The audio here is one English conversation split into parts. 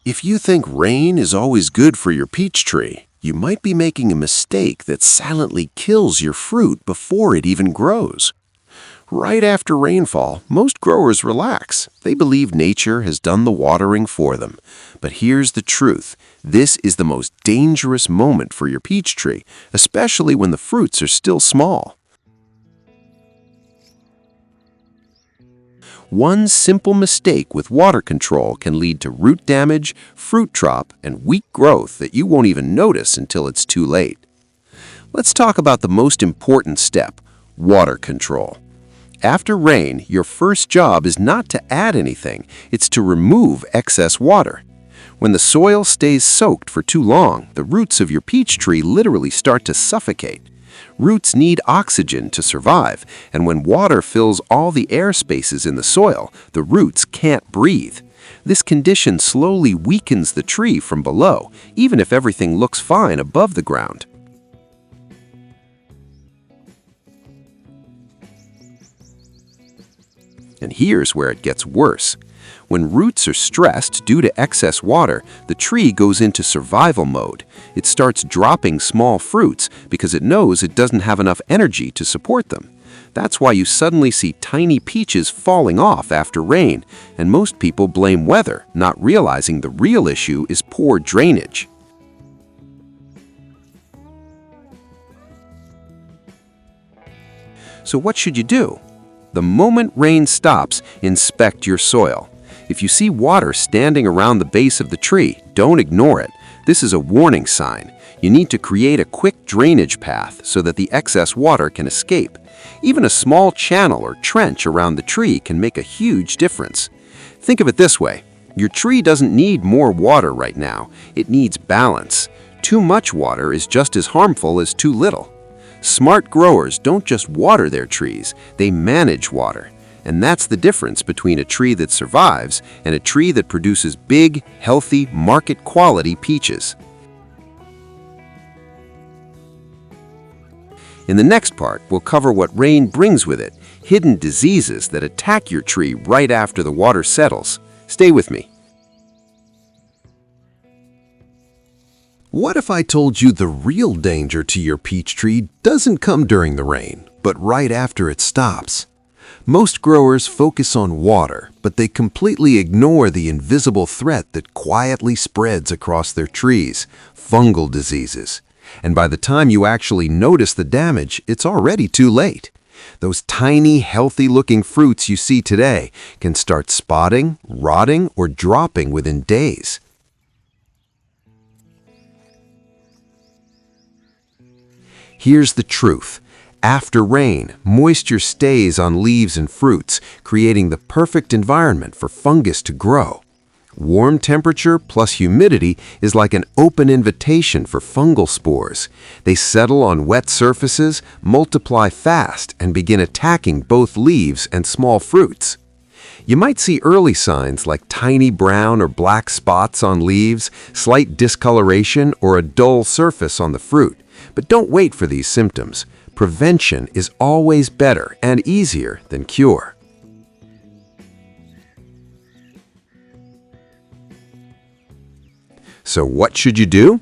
If you think rain is always good for your peach tree, you might be making a mistake that silently kills your fruit before it even grows. Right after rainfall, most growers relax. They believe nature has done the watering for them. But here's the truth. This is the most dangerous moment for your peach tree, especially when the fruits are still small. One simple mistake with water control can lead to root damage, fruit drop, and weak growth that you won't even notice until it's too late. Let's talk about the most important step, water control. After rain, your first job is not to add anything, it's to remove excess water. When the soil stays soaked for too long, the roots of your peach tree literally start to suffocate. Roots need oxygen to survive, and when water fills all the air spaces in the soil, the roots can't breathe. This condition slowly weakens the tree from below, even if everything looks fine above the ground. And here's where it gets worse. When roots are stressed due to excess water, the tree goes into survival mode. It starts dropping small fruits because it knows it doesn't have enough energy to support them. That's why you suddenly see tiny peaches falling off after rain, and most people blame weather, not realizing the real issue is poor drainage. So what should you do? The moment rain stops, inspect your soil. If you see water standing around the base of the tree, don't ignore it. This is a warning sign. You need to create a quick drainage path so that the excess water can escape. Even a small channel or trench around the tree can make a huge difference. Think of it this way. Your tree doesn't need more water right now. It needs balance. Too much water is just as harmful as too little. Smart growers don't just water their trees, they manage water. And that's the difference between a tree that survives and a tree that produces big, healthy, market-quality peaches. In the next part, we'll cover what rain brings with it, hidden diseases that attack your tree right after the water settles. Stay with me. What if I told you the real danger to your peach tree doesn't come during the rain, but right after it stops? Most growers focus on water, but they completely ignore the invisible threat that quietly spreads across their trees, fungal diseases. And by the time you actually notice the damage, it's already too late. Those tiny, healthy-looking fruits you see today can start spotting, rotting, or dropping within days. Here's the truth. After rain, moisture stays on leaves and fruits, creating the perfect environment for fungus to grow. Warm temperature plus humidity is like an open invitation for fungal spores. They settle on wet surfaces, multiply fast, and begin attacking both leaves and small fruits. You might see early signs like tiny brown or black spots on leaves, slight discoloration, or a dull surface on the fruit. But don't wait for these symptoms. Prevention is always better and easier than cure. So what should you do?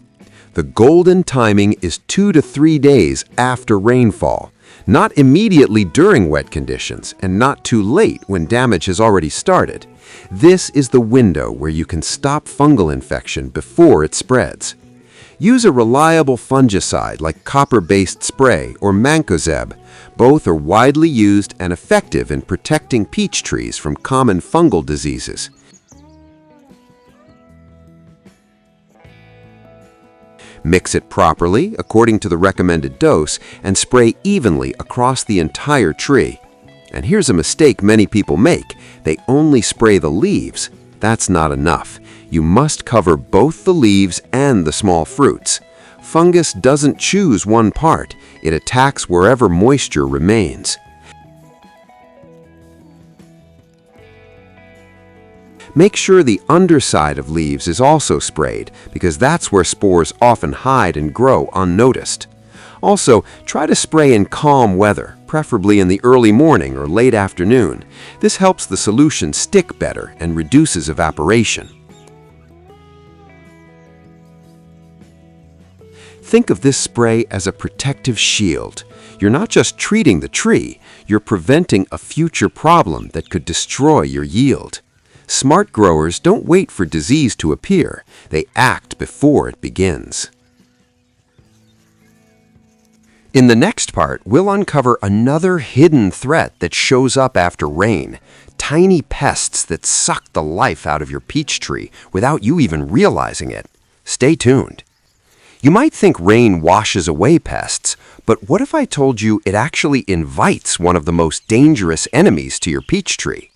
The golden timing is 2 to 3 days after rainfall, not immediately during wet conditions and not too late when damage has already started. This is the window where you can stop fungal infection before it spreads. Use a reliable fungicide like copper-based spray or mancozeb. Both are widely used and effective in protecting peach trees from common fungal diseases. Mix it properly according to the recommended dose and spray evenly across the entire tree. And here's a mistake many people make. They only spray the leaves. That's not enough. You must cover both the leaves and the small fruits. Fungus doesn't choose one part. It attacks wherever moisture remains. Make sure the underside of leaves is also sprayed, because that's where spores often hide and grow unnoticed. Also, try to spray in calm weather, preferably in the early morning or late afternoon. This helps the solution stick better and reduces evaporation. Think of this spray as a protective shield. You're not just treating the tree, you're preventing a future problem that could destroy your yield. Smart growers don't wait for disease to appear, they act before it begins. In the next part, we'll uncover another hidden threat that shows up after rain. Tiny pests that suck the life out of your peach tree without you even realizing it. Stay tuned. You might think rain washes away pests, but what if I told you it actually invites one of the most dangerous enemies to your peach tree?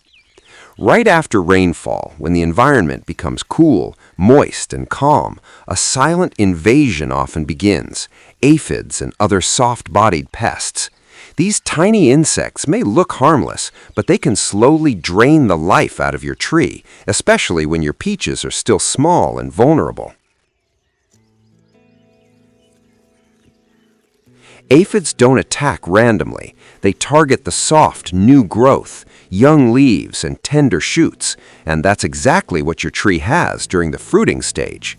Right after rainfall, when the environment becomes cool, moist, and calm, a silent invasion often begins. Aphids and other soft-bodied pests. These tiny insects may look harmless, but they can slowly drain the life out of your tree, especially when your peaches are still small and vulnerable. Aphids don't attack randomly. They target the soft, new growth, young leaves, and tender shoots, and that's exactly what your tree has during the fruiting stage.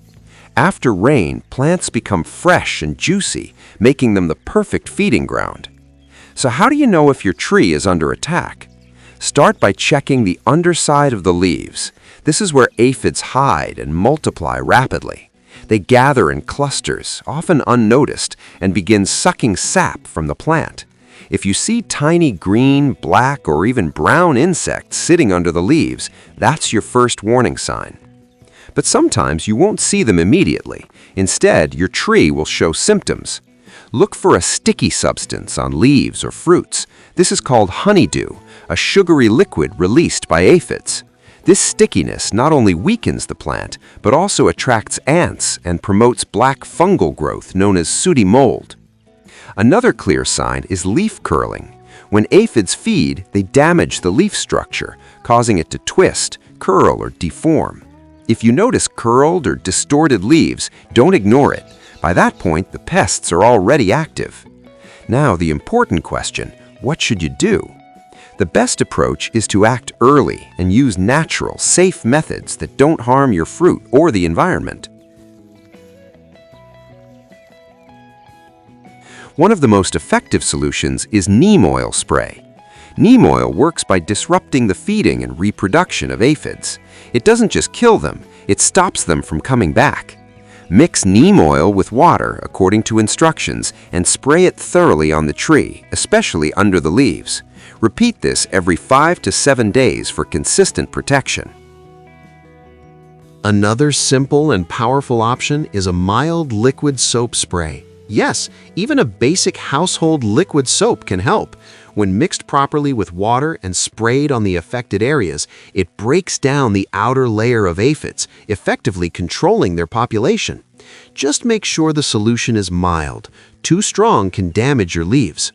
After rain, plants become fresh and juicy, making them the perfect feeding ground. So how do you know if your tree is under attack? Start by checking the underside of the leaves. This is where aphids hide and multiply rapidly. They gather in clusters, often unnoticed, and begin sucking sap from the plant. If you see tiny green, black, or even brown insects sitting under the leaves, that's your first warning sign. But sometimes you won't see them immediately. Instead, your tree will show symptoms. Look for a sticky substance on leaves or fruits. This is called honeydew, a sugary liquid released by aphids. This stickiness not only weakens the plant, but also attracts ants and promotes black fungal growth known as sooty mold. Another clear sign is leaf curling. When aphids feed, they damage the leaf structure, causing it to twist, curl, or deform. If you notice curled or distorted leaves, don't ignore it. By that point, the pests are already active. Now, the important question, what should you do? The best approach is to act early and use natural, safe methods that don't harm your fruit or the environment. One of the most effective solutions is neem oil spray. Neem oil works by disrupting the feeding and reproduction of aphids. It doesn't just kill them, it stops them from coming back. Mix neem oil with water according to instructions and spray it thoroughly on the tree, especially under the leaves. Repeat this every 5 to 7 days for consistent protection. Another simple and powerful option is a mild liquid soap spray. Yes, even a basic household liquid soap can help. When mixed properly with water and sprayed on the affected areas, it breaks down the outer layer of aphids, effectively controlling their population. Just make sure the solution is mild. Too strong can damage your leaves.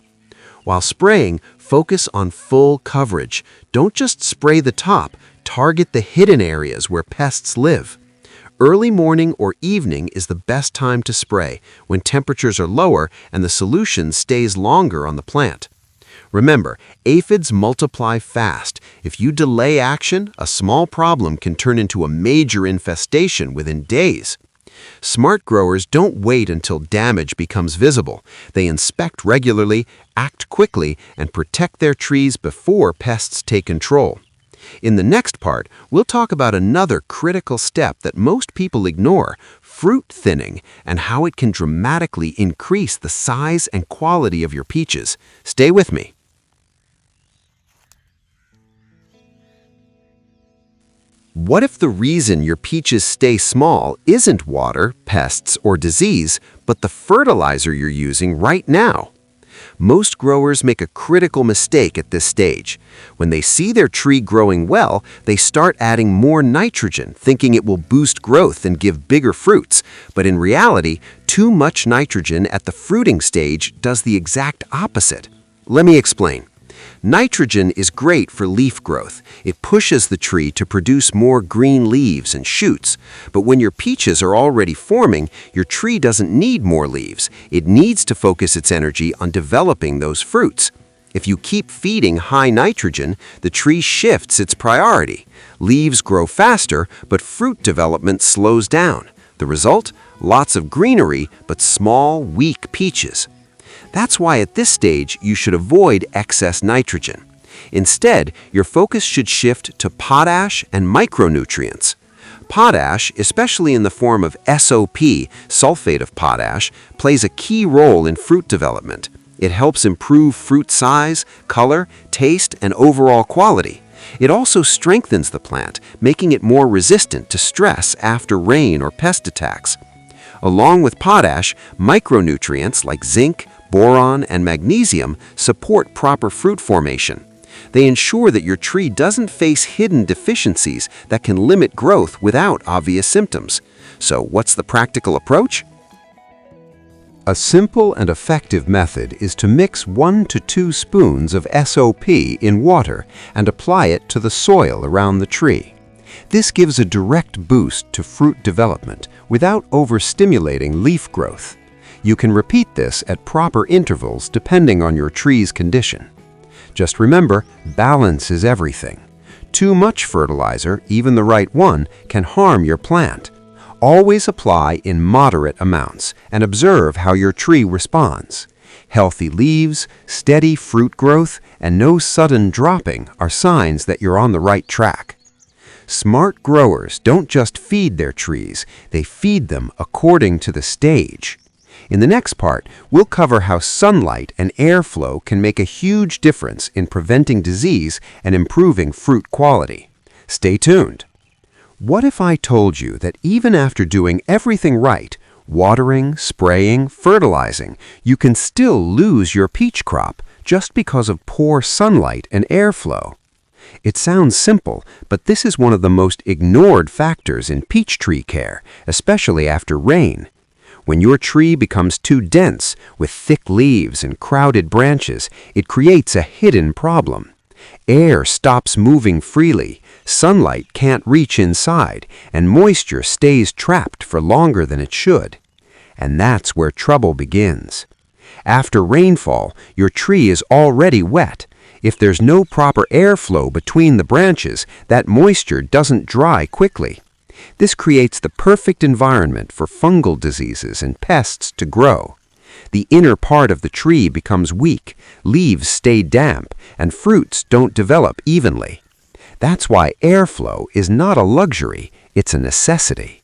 While spraying, focus on full coverage. Don't just spray the top, target the hidden areas where pests live. Early morning or evening is the best time to spray, when temperatures are lower and the solution stays longer on the plant. Remember, aphids multiply fast. If you delay action, a small problem can turn into a major infestation within days. Smart growers don't wait until damage becomes visible. They inspect regularly, act quickly, and protect their trees before pests take control. In the next part, we'll talk about another critical step that most people ignore, fruit thinning, and how it can dramatically increase the size and quality of your peaches. Stay with me. What if the reason your peaches stay small isn't water, pests, or disease, but the fertilizer you're using right now? Most growers make a critical mistake at this stage. When they see their tree growing well, they start adding more nitrogen, thinking it will boost growth and give bigger fruits. But in reality, too much nitrogen at the fruiting stage does the exact opposite. Let me explain. Nitrogen is great for leaf growth. It pushes the tree to produce more green leaves and shoots. But when your peaches are already forming, your tree doesn't need more leaves. It needs to focus its energy on developing those fruits. If you keep feeding high nitrogen, the tree shifts its priority. Leaves grow faster, but fruit development slows down. The result? Lots of greenery, but small, weak peaches. That's why at this stage you should avoid excess nitrogen. Instead, your focus should shift to potash and micronutrients. Potash, especially in the form of SOP, sulfate of potash, plays a key role in fruit development. It helps improve fruit size, color, taste, and overall quality. It also strengthens the plant, making it more resistant to stress after rain or pest attacks. Along with potash, micronutrients like zinc, boron, and magnesium support proper fruit formation. They ensure that your tree doesn't face hidden deficiencies that can limit growth without obvious symptoms. So what's the practical approach? A simple and effective method is to mix 1 to 2 spoons of SOP in water and apply it to the soil around the tree. This gives a direct boost to fruit development without overstimulating leaf growth. You can repeat this at proper intervals depending on your tree's condition. Just remember, balance is everything. Too much fertilizer, even the right one, can harm your plant. Always apply in moderate amounts and observe how your tree responds. Healthy leaves, steady fruit growth, and no sudden dropping are signs that you're on the right track. Smart growers don't just feed their trees, they feed them according to the stage. In the next part, we'll cover how sunlight and airflow can make a huge difference in preventing disease and improving fruit quality. Stay tuned. What if I told you that even after doing everything right, watering, spraying, fertilizing, you can still lose your peach crop just because of poor sunlight and airflow? It sounds simple, but this is one of the most ignored factors in peach tree care, especially after rain. When your tree becomes too dense, with thick leaves and crowded branches, it creates a hidden problem. Air stops moving freely, sunlight can't reach inside, and moisture stays trapped for longer than it should. And that's where trouble begins. After rainfall, your tree is already wet. If there's no proper airflow between the branches, that moisture doesn't dry quickly. This creates the perfect environment for fungal diseases and pests to grow. The inner part of the tree becomes weak, leaves stay damp, and fruits don't develop evenly. That's why airflow is not a luxury, it's a necessity.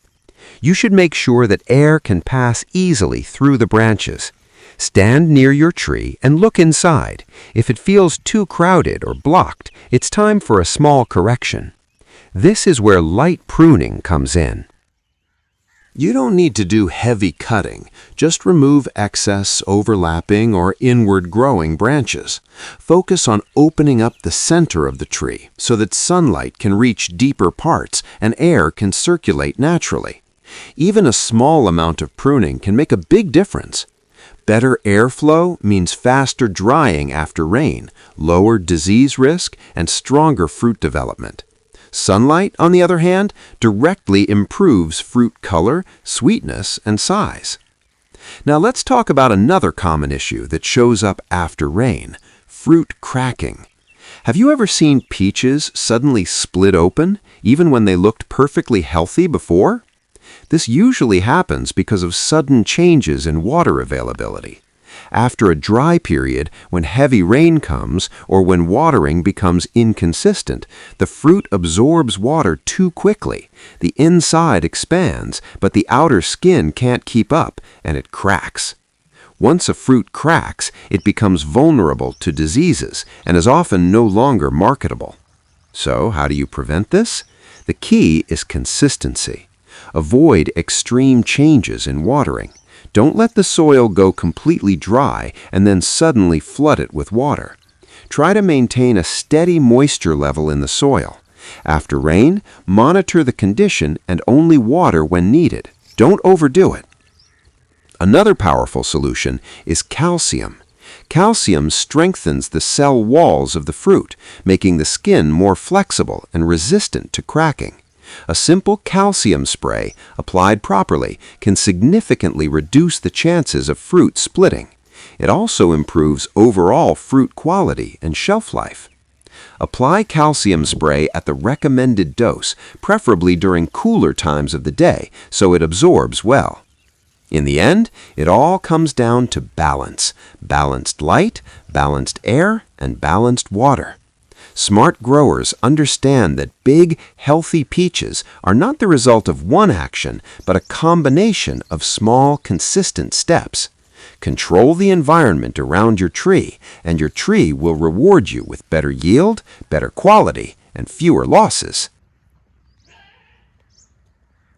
You should make sure that air can pass easily through the branches. Stand near your tree and look inside. If it feels too crowded or blocked, it's time for a small correction. This is where light pruning comes in. You don't need to do heavy cutting. Just remove excess, overlapping, or inward growing branches. Focus on opening up the center of the tree so that sunlight can reach deeper parts and air can circulate naturally. Even a small amount of pruning can make a big difference. Better airflow means faster drying after rain, lower disease risk, and stronger fruit development. Sunlight, on the other hand, directly improves fruit color, sweetness, and size. Now let's talk about another common issue that shows up after rain: fruit cracking. Have you ever seen peaches suddenly split open, even when they looked perfectly healthy before? This usually happens because of sudden changes in water availability. After a dry period, when heavy rain comes or when watering becomes inconsistent, the fruit absorbs water too quickly. The inside expands, but the outer skin can't keep up, and it cracks. Once a fruit cracks, it becomes vulnerable to diseases and is often no longer marketable. So, how do you prevent this? The key is consistency. Avoid extreme changes in watering. Don't let the soil go completely dry and then suddenly flood it with water. Try to maintain a steady moisture level in the soil. After rain, monitor the condition and only water when needed. Don't overdo it. Another powerful solution is calcium. Calcium strengthens the cell walls of the fruit, making the skin more flexible and resistant to cracking. A simple calcium spray, applied properly, can significantly reduce the chances of fruit splitting. It also improves overall fruit quality and shelf life. Apply calcium spray at the recommended dose, preferably during cooler times of the day, so it absorbs well. In the end, it all comes down to balance. Balanced light, balanced air, and balanced water. Smart growers understand that big, healthy peaches are not the result of one action, but a combination of small, consistent steps. Control the environment around your tree, and your tree will reward you with better yield, better quality, and fewer losses.